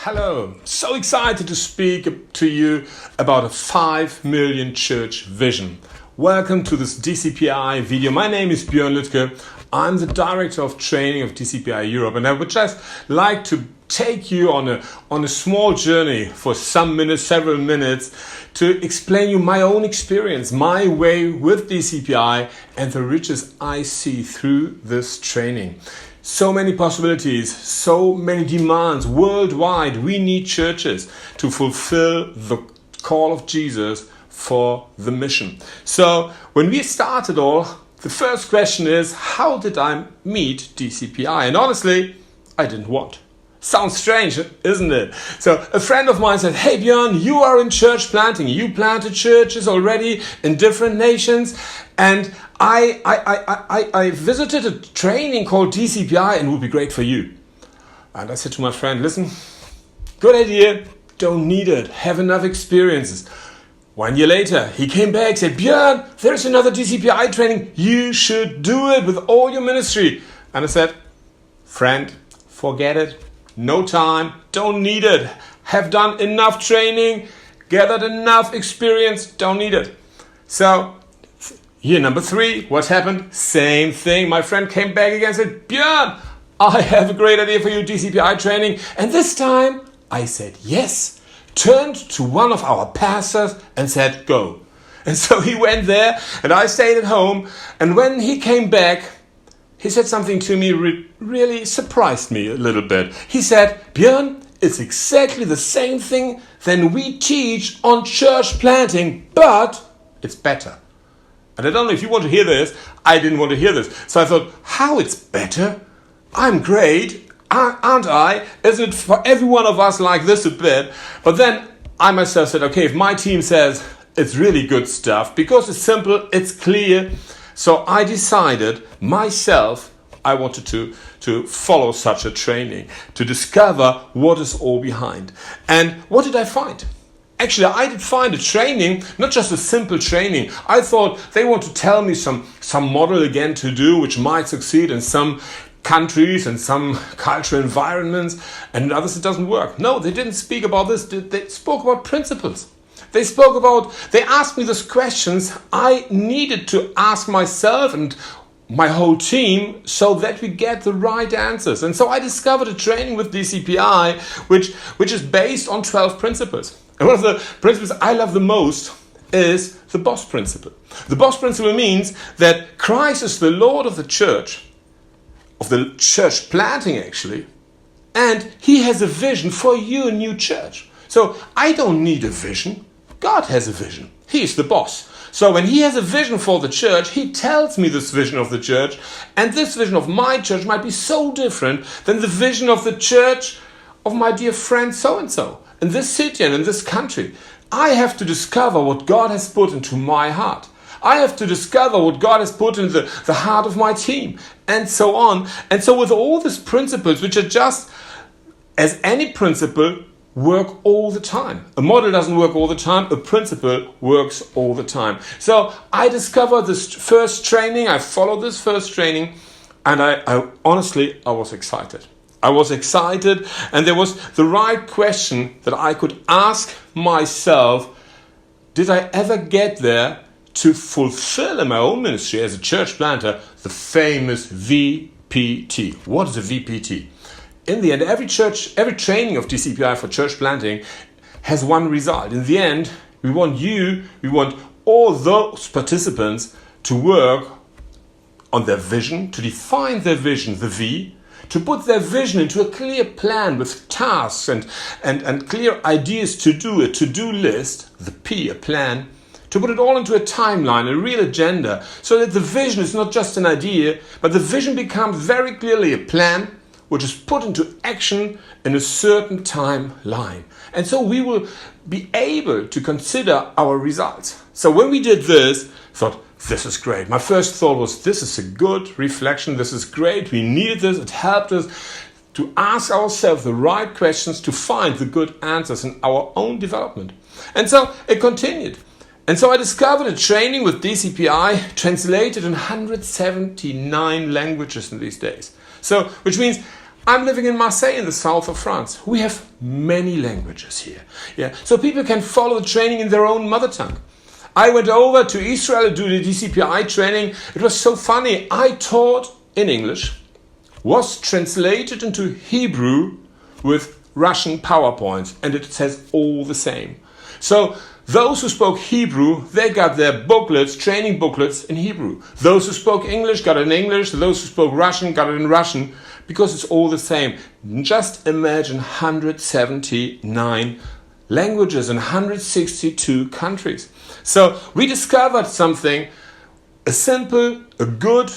Hello, so excited to speak to you about a 5 million church vision. Welcome to this DCPI video. My name is Björn Lütke. I'm the Director of Training of DCPI Europe, and I would just like to take you on a small journey for several minutes to explain you my own experience, my way with DCPI and the riches I see through this training. So many possibilities, so many demands worldwide. We need churches to fulfill the call of Jesus for the mission. So when we started all, the first question is, how did I meet DCPI? And honestly, I didn't want. Sounds strange, isn't it? So a friend of mine said, hey Björn, you are in church planting. You planted churches already in different nations. And I visited a training called DCPI and it would be great for you. And I said to my friend, listen, good idea, don't need it, have enough experiences. 1 year later, he came back, said, Björn, there's another DCPI training, you should do it with all your ministry. And I said, friend, forget it, no time, don't need it, have done enough training, gathered enough experience, don't need it. So, year number 3, what happened? Same thing. My friend came back again and said, Björn, I have a great idea for you, DCPI training. And this time I said yes, turned to one of our pastors and said, go. And so he went there and I stayed at home. And when he came back, he said something to me really surprised me a little bit. He said, Björn, it's exactly the same thing that we teach on church planting, but it's better. And I don't know if you want to hear this. I didn't want to hear this. So I thought, how it's better? I'm great, aren't I? Isn't it for every one of us like this a bit? But then I myself said, okay, if my team says it's really good stuff, because it's simple, it's clear. So I decided myself, I wanted to follow such a training, to discover what is all behind. And what did I find? Actually, I did find a training, not just a simple training. I thought they want to tell me some model again to do, which might succeed in some countries and some cultural environments, and in others it doesn't work. No, they didn't speak about this. They spoke about principles. They asked me these questions I needed to ask myself and my whole team so that we get the right answers. And so I discovered a training with DCPI, which is based on 12 principles. And one of the principles I love the most is the boss principle. The boss principle means that Christ is the Lord of the church planting actually, and he has a vision for you, a new church. So I don't need a vision. God has a vision. He's the boss. So when he has a vision for the church, he tells me this vision of the church, and this vision of my church might be so different than the vision of the church of my dear friend so-and-so in this city and in this country. I have to discover what God has put into my heart. I have to discover what God has put in the heart of my team, and so on. And so with all these principles, which are just, as any principle, work all the time. A model doesn't work all the time. A principle works all the time. So I discovered this first training. I followed this first training, and I honestly was excited. I was excited, and there was the right question that I could ask myself: did I ever get there to fulfill in my own ministry as a church planter the famous VPT? What is a VPT? In the end, every training of DCPI for church planting has one result. In the end, we want all those participants to work on their vision, to define their vision, the V, to put their vision into a clear plan with tasks and clear ideas to do, a to-do list, the P, a plan, to put it all into a timeline, a real agenda, so that the vision is not just an idea, but the vision becomes very clearly a plan, which is put into action in a certain timeline. And so we will be able to consider our results. So when we did this, I thought, this is great. My first thought was, this is a good reflection. This is great. We needed this. It helped us to ask ourselves the right questions, to find the good answers in our own development. And so it continued. And so I discovered a training with DCPI translated in 179 languages in these days. So, which means I'm living in Marseille in the south of France. We have many languages here. Yeah, so people can follow the training in their own mother tongue. I went over to Israel to do the DCPI training. It was so funny. I taught in English, was translated into Hebrew with Russian PowerPoints, and it says all the same. So those who spoke Hebrew, they got their booklets, training booklets in Hebrew. Those who spoke English got it in English. Those who spoke Russian got it in Russian, because it's all the same. Just imagine 179 languages in 162 countries. So we discovered something, a simple, a good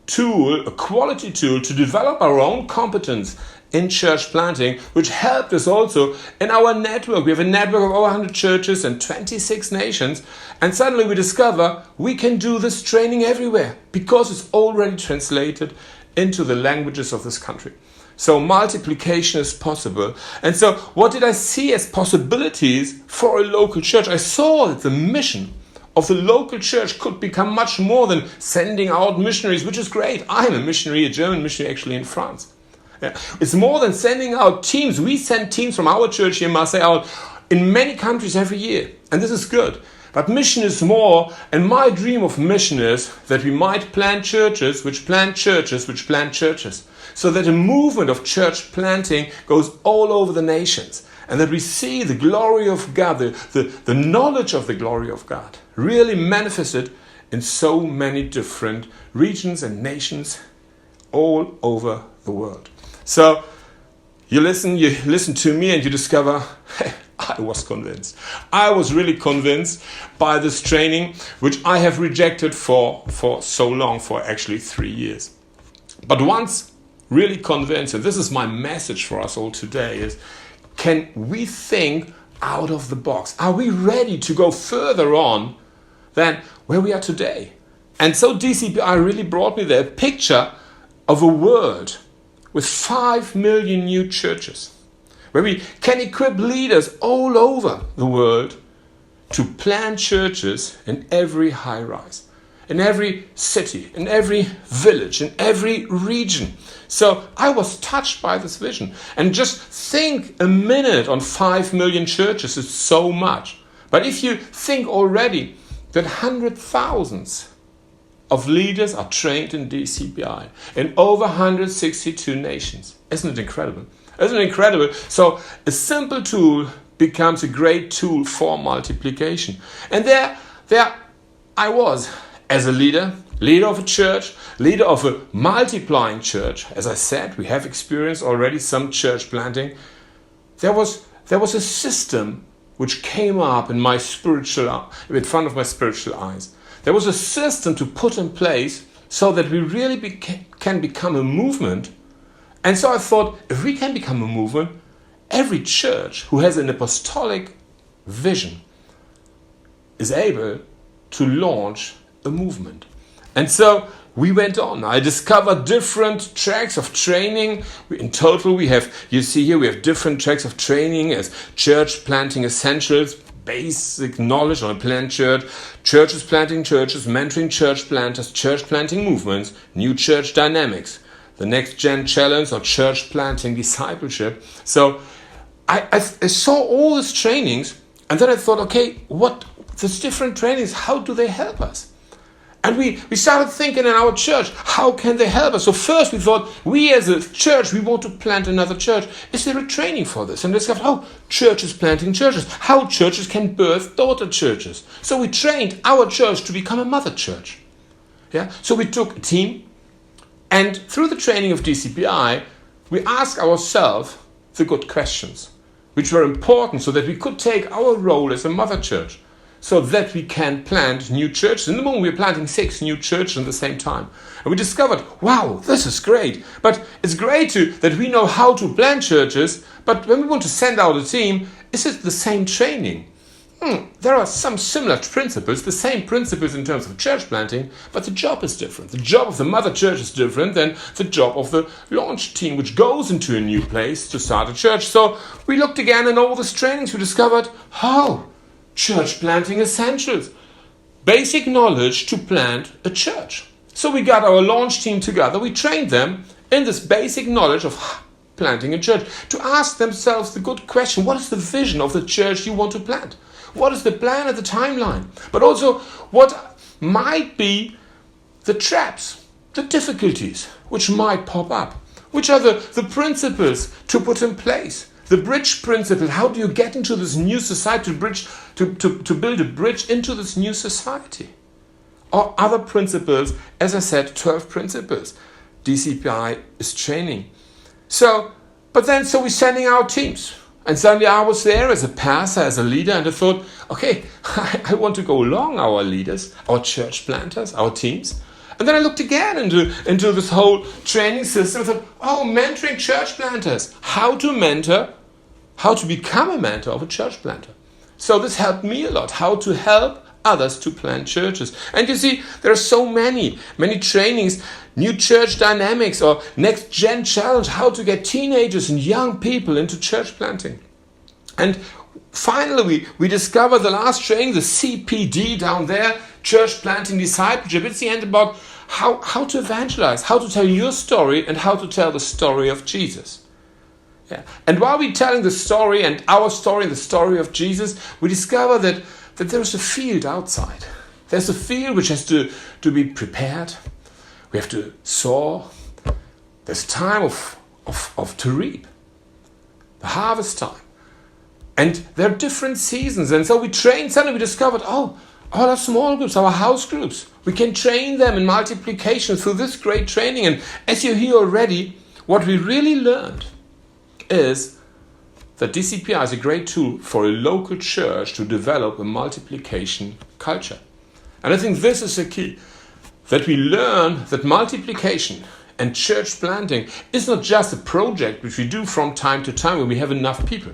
tool, a quality tool to develop our own competence in church planting, which helped us also in our network. We have a network of over 100 churches in 26 nations, and suddenly we discover we can do this training everywhere because it's already translated into the languages of this country. So multiplication is possible. And so what did I see as possibilities for a local church? I saw that the mission of the local church could become much more than sending out missionaries, which is great. I'm a missionary, a German missionary actually in France. Yeah. It's more than sending out teams. We send teams from our church here in Marseille out in many countries every year. And this is good. But mission is more, and my dream of mission is that we might plant churches, which plant churches, which plant churches. So that a movement of church planting goes all over the nations. And that we see the glory of God, the knowledge of the glory of God, really manifested in so many different regions and nations all over the world. So you listen to me and you discover, hey, I was convinced. I was really convinced by this training, which I have rejected for so long, for actually 3 years. But once really convinced, and this is my message for us all today, is can we think out of the box? Are we ready to go further on than where we are today? And so DCPI really brought me there a picture of a world with 5 million new churches, where we can equip leaders all over the world to plant churches in every high-rise, in every city, in every village, in every region. So I was touched by this vision. And just think a minute on 5 million churches is so much. But if you think already that hundreds of thousands of leaders are trained in DCPI in over 162 nations. Isn't it incredible? Isn't it incredible? So a simple tool becomes a great tool for multiplication. And there I was as a leader of a church, leader of a multiplying church. As I said, we have experienced already some church planting. There was a system which came up in front of my spiritual eyes. There was a system to put in place so that we really can become a movement. And so I thought, if we can become a movement, every church who has an apostolic vision is able to launch a movement. And so we went on. I discovered different tracks of training. In total, we have different tracks of training as church planting essentials, basic knowledge on a plant church, churches planting churches, mentoring church planters, church planting movements, new church dynamics, the next gen challenge or church planting discipleship. So I saw all these trainings, and then I thought, okay, these different trainings, how do they help us? And we started thinking in our church, how can they help us? So first we thought, we as a church, we want to plant another church. Is there a training for this? And discovered, churches planting churches, how churches can birth daughter churches. So we trained our church to become a mother church. Yeah. So we took a team, and through the training of DCPI, we asked ourselves the good questions, which were important so that we could take our role as a mother church, so that we can plant new churches. In the moment, we're planting 6 new churches at the same time. And we discovered, wow, this is great. But it's great that we know how to plant churches, but when we want to send out a team, is it the same training? There are some similar principles, the same principles in terms of church planting, but the job is different. The job of the mother church is different than the job of the launch team, which goes into a new place to start a church. So we looked again in all these trainings, we discovered, church planting essentials. Basic knowledge to plant a church. So we got our launch team together. We trained them in this basic knowledge of planting a church, to ask themselves the good question: what is the vision of the church you want to plant? What is the plan and the timeline? But also, what might be the traps, the difficulties which might pop up? Which are the principles to put in place? The bridge principle: how do you get into this new society, to build a bridge into this new society? Or other principles, as I said, 12 principles. DCPI is training. So we're sending out teams. And suddenly I was there as a pastor, as a leader, and I thought, okay, I want to go along our leaders, our church planters, our teams. And then I looked again into this whole training system. I thought, oh, mentoring church planters. How to mentor, how to become a mentor of a church planter. So this helped me a lot, how to help others to plant churches. And you see, there are so many trainings, new church dynamics or next gen challenge, how to get teenagers and young people into church planting. And finally, we discovered the last training, the CPD down there, church planting discipleship. It's the end about how to evangelize, how to tell your story and how to tell the story of Jesus. Yeah. And while we're telling the story and our story and the story of Jesus, we discover that there's a field outside. There's a field which has to be prepared. We have to sow. There's time to reap. The harvest time. And there are different seasons. And so we trained, suddenly we discovered, all our small groups, our house groups, we can train them in multiplication through this great training. And as you hear already, what we really learned is that DCPI is a great tool for a local church to develop a multiplication culture. And I think this is the key, that we learn that multiplication and church planting is not just a project which we do from time to time when we have enough people,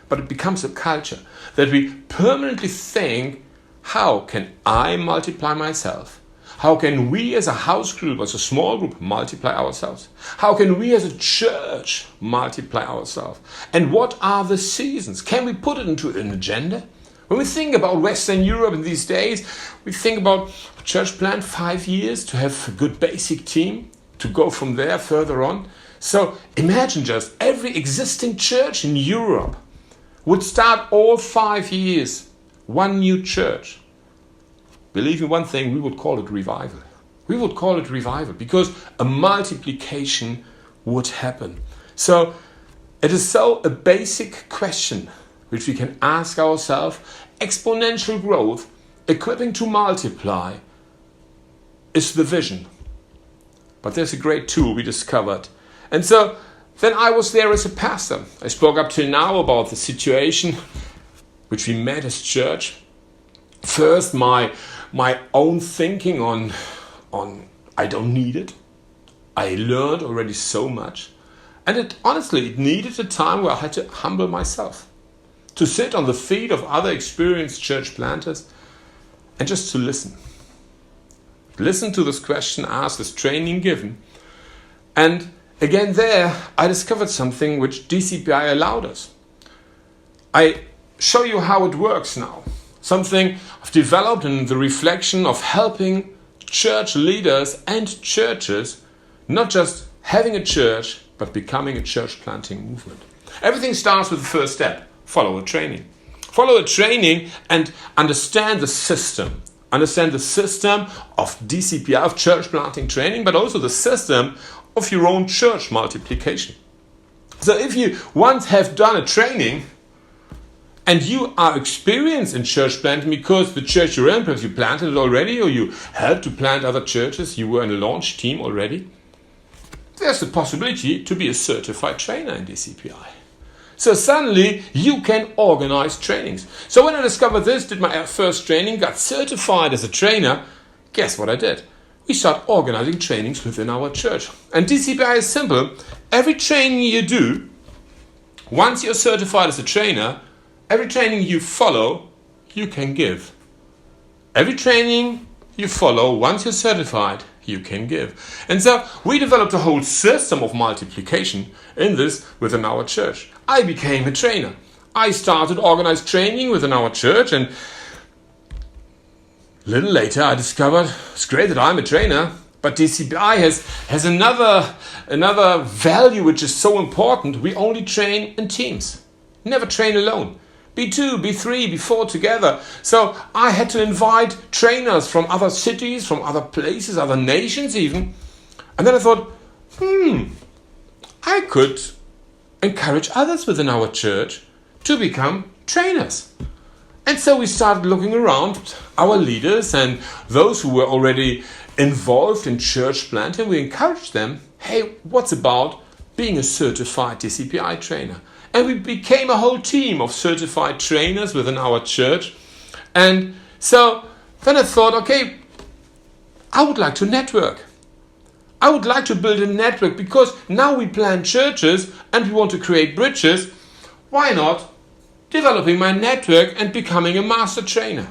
but it becomes a culture that we permanently think, how can I multiply myself? How can we as a house group, as a small group, multiply ourselves? How can we as a church multiply ourselves? And what are the seasons? Can we put it into an agenda? When we think about Western Europe in these days, we think about church plant 5 years to have a good basic team, to go from there further on. So imagine just every existing church in Europe would start all 5 years, one new church. Believe me one thing, we would call it revival. We would call it revival because a multiplication would happen. So it is so a basic question which we can ask ourselves. Exponential growth, equipping to multiply, is the vision. But there's a great tool we discovered. And so then I was there as a pastor. I spoke up till now about the situation which we met as church. First, my own thinking on I don't need it. I learned already so much. And it needed a time where I had to humble myself. To sit on the feet of other experienced church planters and just to listen. Listen to this question asked, this training given. And again there, I discovered something which DCPI allowed us. I show you how it works now. Something I've developed in the reflection of helping church leaders and churches, not just having a church, but becoming a church planting movement. Everything starts with the first step, follow a training. Follow a training and understand the system. Understand the system of DCPI, of church planting training, but also the system of your own church multiplication. So if you once have done a training, and you are experienced in church planting because the church you're in, perhaps you planted it already, or you helped to plant other churches, you were in a launch team already, there's the possibility to be a certified trainer in DCPI. So suddenly you can organize trainings. So when I discovered this, did my first training, got certified as a trainer, guess what I did? We start organizing trainings within our church. And DCPI is simple. Every training you do, once you're certified as a trainer, every training you follow, you can give. Every training you follow, once you're certified, you can give. And so we developed a whole system of multiplication in this within our church. I became a trainer. I started organized training within our church, and a little later I discovered it's great that I'm a trainer, But DCPI has another value which is so important. We only train in teams. Never train alone. B2, B3, B4 together. So I had to invite trainers from other cities, from other places, other nations even. And then I thought, I could encourage others within our church to become trainers. And so we started looking around our leaders and those who were already involved in church planting. We encouraged them, hey, what's about being a certified DCPI trainer? And we became a whole team of certified trainers within our church. And so then I thought, okay, I would like to network. I would like to build a network because now we plant churches and we want to create bridges. Why not developing my network and becoming a master trainer?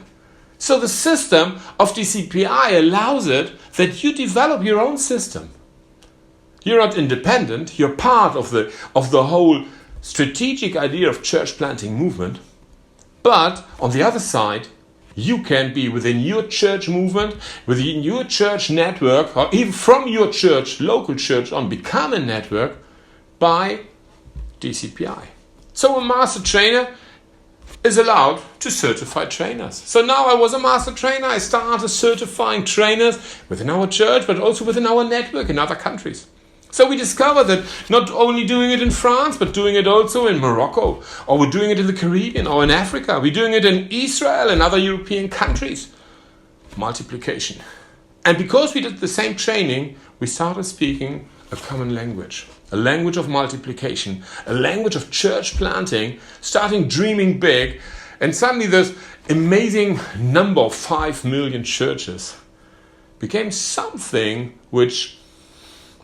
So the system of DCPI allows it that you develop your own system. You're not independent, you're part of the whole strategic idea of church planting movement. But on the other side, you can be within your church movement, within your church network, or even from your church, local church on, become a network by DCPI. So a master trainer is allowed to certify trainers. So now I was a master trainer. I started certifying trainers within our church, but also within our network in other countries. So we discovered that not only doing it in France, but doing it also in Morocco, or we're doing it in the Caribbean or in Africa. We're doing it in Israel and other European countries. Multiplication. And because we did the same training, we started speaking a common language. A language of multiplication, a language of church planting, starting dreaming big, and suddenly this amazing number of 5 million churches became something which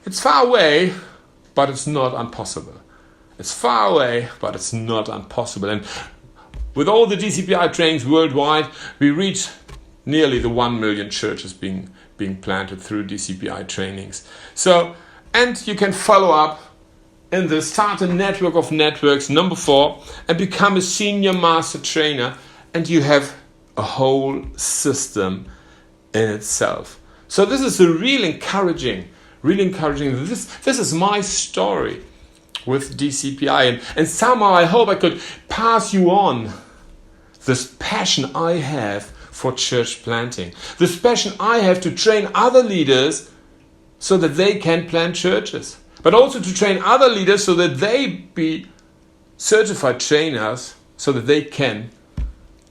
it's far away, but it's not impossible. It's far away, but it's not impossible. And with all the DCPI trainings worldwide, we reach nearly the 1 million churches being planted through DCPI trainings. So, and you can follow up in the start a network of networks, number 4, and become a senior master trainer, and you have a whole system in itself. So this is a really encouraging. This is my story with DCPI, and somehow I hope I could pass you on this passion I have for church planting, this passion I have to train other leaders so that they can plant churches, but also to train other leaders so that they be certified trainers so that they can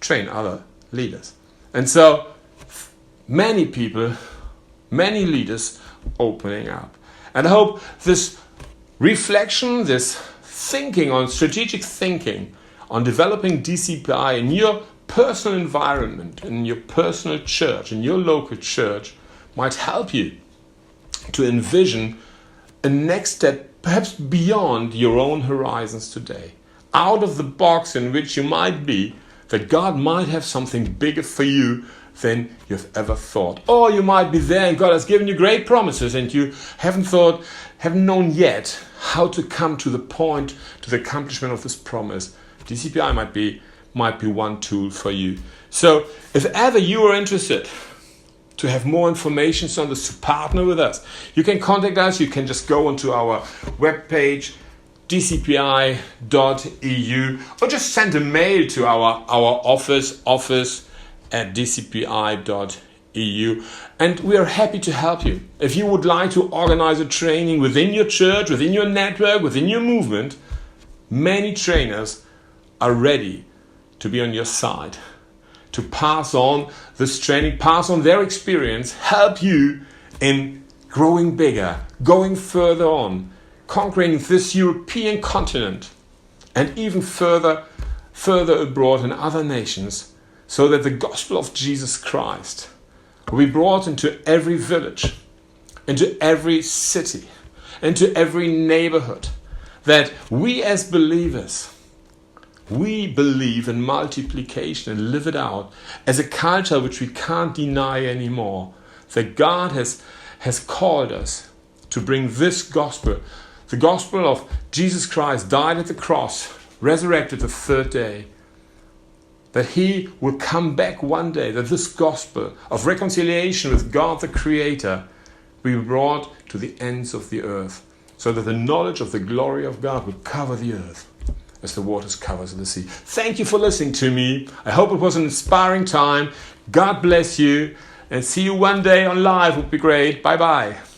train other leaders. And so many people, many leaders opening up. And I hope this reflection, this thinking on strategic thinking on developing DCPI in your personal environment, in your personal church, in your local church, might help you to envision a next step, perhaps beyond your own horizons today, out of the box in which you might be, that God might have something bigger for you than you've ever thought. Or you might be there and God has given you great promises and you haven't known yet how to come to the point, to the accomplishment of this promise. DCPI might be one tool for you. So if ever you are interested to have more information on this, to partner with us, you can contact us. You can just go onto our webpage, dcpi.eu, or just send a mail to our office at dcpi.eu, and we are happy to help you. If you would like to organize a training within your church, within your network, within your movement, many trainers are ready to be on your side, to pass on this training, pass on their experience, help you in growing bigger, going further on, conquering this European continent, and even further abroad in other nations, so that the gospel of Jesus Christ will be brought into every village, into every city, into every neighborhood, that we as believers, we believe in multiplication and live it out as a culture which we can't deny anymore, that God has called us to bring this gospel, the gospel of Jesus Christ died at the cross, resurrected the third day, that he will come back one day, that this gospel of reconciliation with God the Creator will be brought to the ends of the earth, so that the knowledge of the glory of God will cover the earth as the waters covers the sea. Thank you for listening to me. I hope it was an inspiring time. God bless you, and see you one day on live would be great. Bye bye.